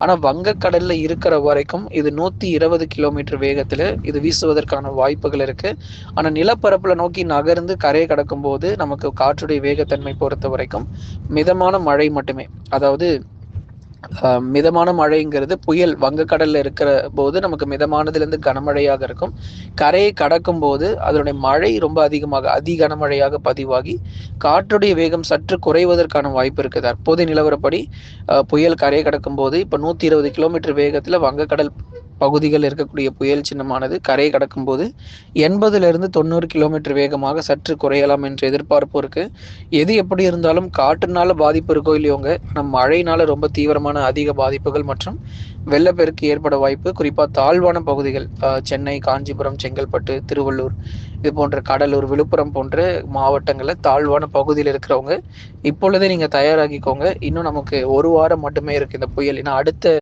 ஆனா வங்கக்கடல்ல இருக்கிற வரைக்கும் இது 120 கிலோமீட்டர் வேகத்துல இது வீசுவதற்கான வாய்ப்புகள் இருக்கு. ஆனா நிலப்பரப்புல நோக்கி நகர்ந்து கரையை கடக்கும்போது நமக்கு காற்றுடைய வேகத்தன்மை பொறுத்த வரைக்கும் மிதமான மழை மட்டுமே. அதாவது மிதமான மழைங்கிறது புயல் வங்கக்கடல்ல இருக்கிற போது நமக்கு மிதமானதுலேருந்து கனமழையாக இருக்கும். கரையை கடக்கும் போது அதனுடைய மழை ரொம்ப அதிகமாக அதி கனமழையாக பதிவாகி காற்றுடைய வேகம் சற்று குறைவதற்கான வாய்ப்பு இருக்குது. தற்போதைய நிலவரப்படி புயல் கரையை கடக்கும் போது இப்போ 120 கிலோமீட்டர் வேகத்தில் வங்கக்கடல் பகுதிகள் இருக்கக்கூடிய புயல் சின்னமானது கரையை கடக்கும் போது 80லிருந்து 90 கிலோமீட்டர் வேகமாக சற்று குறையலாம் என்ற எதிர்பார்ப்பு இருக்கு. எது எப்படி இருந்தாலும் காற்றுனால பாதிப்பு இருக்கோ இல்லையோங்க, நம்ம மழையினால ரொம்ப தீவிரமான அதிக பாதிப்புகள் மற்றும் வெள்ளப்பெருக்கு ஏற்பட வாய்ப்பு. குறிப்பா தாழ்வான பகுதிகள் சென்னை, காஞ்சிபுரம், செங்கல்பட்டு, திருவள்ளூர் இது போன்ற கடலூர், விழுப்புரம் போன்ற மாவட்டங்கள்ல தாழ்வான பகுதியில் இருக்கிறவங்க இப்பொழுதே நீங்க தயாராகிக்கோங்க. இன்னும் நமக்கு ஒரு வாரம் மட்டுமே இருக்கு இந்த புயல். ஏன்னா அடுத்த